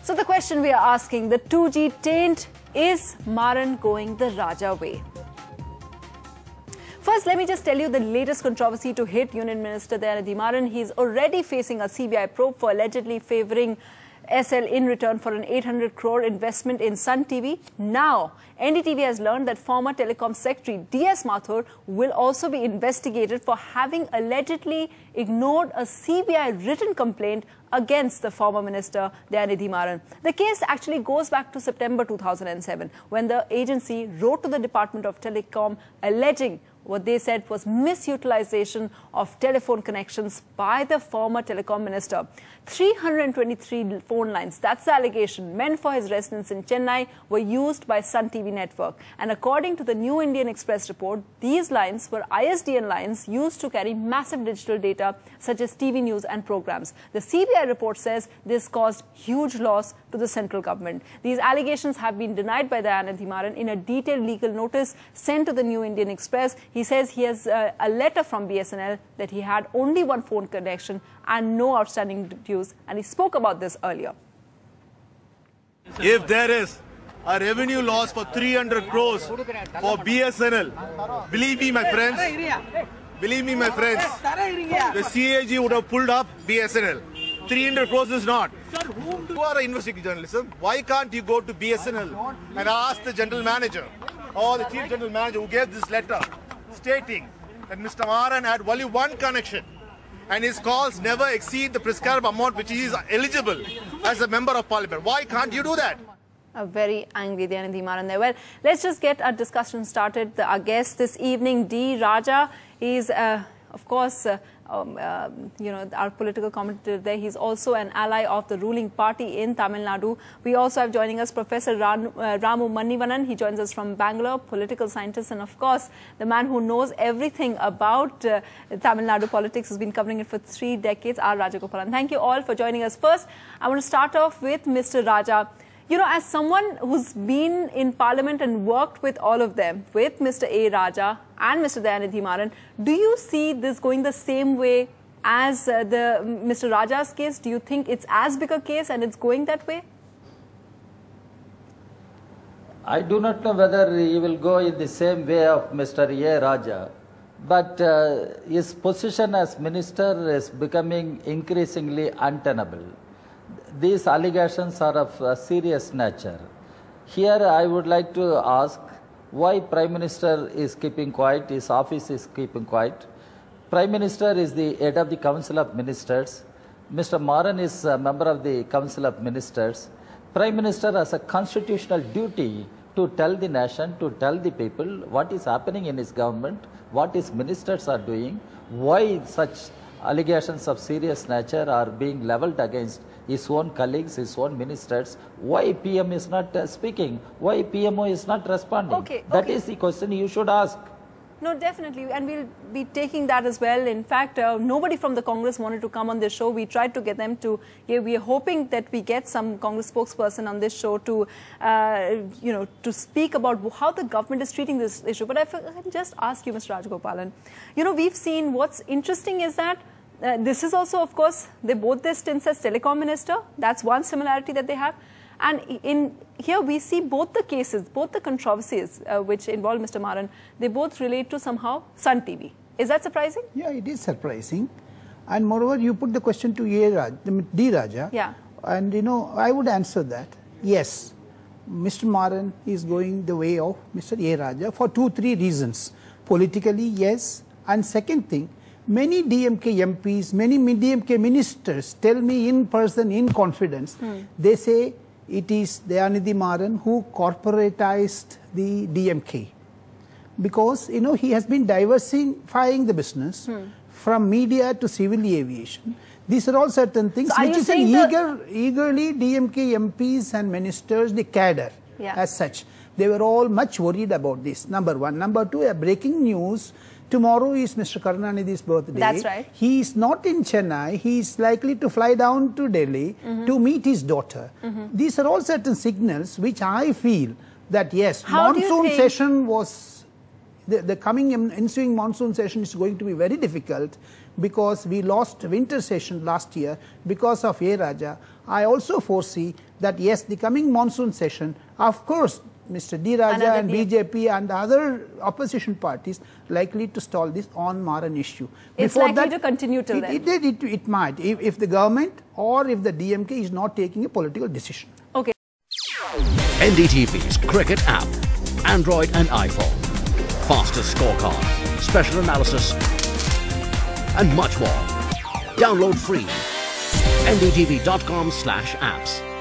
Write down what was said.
So the question we are asking, the 2G taint, is Maran going the Raja way? First, let me just tell you the latest controversy to hit Union Minister Dayanidhi Maran. He's already facing a CBI probe for allegedly favouring SL in return for an 800 crore investment in Sun TV. Now, NDTV has learned that former Telecom Secretary DS Mathur will also be investigated for having allegedly ignored a CBI written complaint against the former minister Dayanidhi Maran. The case actually goes back to September 2007 when the agency wrote to the Department of Telecom alleging what they said was misutilization of telephone connections by the former telecom minister. 323 phone lines, that's the allegation, meant for his residence in Chennai were used by Sun TV network. And according to the New Indian Express report, these lines were ISDN lines used to carry massive digital data such as TV news and programs. The CBI report says this caused huge loss to the central government. These allegations have been denied by Dayanidhi Maran in a detailed legal notice sent to the New Indian Express. He says he has a letter from BSNL that he had only one phone connection and no outstanding dues, and he spoke about this earlier. If there is a revenue loss for 300 crores for BSNL, believe me, my friends, the CAG would have pulled up BSNL. 300 crores is not. You are an investigative journalism. Why can't you go to BSNL and ask the general manager or the chief general manager who gave this letter stating that Mr. Maran had only one connection and his calls never exceed the prescribed amount which he is eligible as a member of parliament? Why can't you do that? A very angry Dayanidhi Maran there. Well, let's just get our discussion started. Our guest this evening, D. Raja, is of course our political commentator there. He's also an ally of the ruling party in Tamil Nadu. We also have joining us Professor Ramu Manivanan. He joins us from Bangalore, political scientist, and of course the man who knows everything about Tamil Nadu politics, has been covering it for 3 decades, R. Rajagopalan. Thank you all for joining us. First, I want to start off with Mr. Raja. You know, as someone who's been in Parliament and worked with all of them, with Mr. A. Raja and Mr. Dayanidhi Maran, do you see this going the same way as Mr. Raja's case? Do you think it's as big a case and it's going that way? I do not know whether he will go in the same way of Mr. A. Raja, but his position as minister is becoming increasingly untenable. These allegations are of a serious nature. Here I would like to ask why Prime Minister is keeping quiet, his office is keeping quiet. Prime Minister is the head of the Council of Ministers. Mr. Maran is a member of the Council of Ministers. Prime Minister has a constitutional duty to tell the nation, to tell the people what is happening in his government, what his ministers are doing, why such allegations of serious nature are being levelled against his own colleagues, his own ministers. Why PM is not speaking? Why PMO is not responding? That is the question you should ask. No, definitely, and we'll be taking that as well. In fact, nobody from the Congress wanted to come on this show. We tried to get them to. We are hoping that we get some Congress spokesperson on this show to, to speak about how the government is treating this issue. But if I can just ask you, Mr. Rajagopalan, we've seen what's interesting is that this is also, of course, they both their stints as Telecom Minister. That's one similarity that they have. And in here we see both the cases, both the controversies which involve Mr. Maran, they both relate to somehow Sun TV. Is that surprising? Yeah, it is surprising. And moreover, you put the question to D. Raja. Yeah. And I would answer that. Yes, Mr. Maran is going the way of Mr. A. Raja for 2-3 reasons. Politically, yes. And second thing, many DMK MPs, many DMK ministers tell me in person, in confidence, they say it is Dayanidhi Maran who corporatized the DMK. Because, he has been diversifying the business from media to civil aviation. These are all certain things which is eagerly DMK MPs and ministers, the cadre as such. They were all much worried about this, number one. Number two, a breaking news. Tomorrow is Mr. Kalanidhi's birthday. That's right. He is not in Chennai. He is likely to fly down to Delhi to meet his daughter. These are all certain signals which I feel that yes, monsoon session was, the coming ensuing monsoon session is going to be very difficult because we lost winter session last year because of A. Raja. I also foresee that yes, the coming monsoon session, of course, Mr. D. Raja and BJP and the other opposition parties likely to stall this on Maran issue. It's likely to continue till then. It might, if the government or if the DMK is not taking a political decision. Okay. NDTV's cricket app, Android and iPhone, fastest scorecard, special analysis, and much more. Download free. ndtv.com/apps.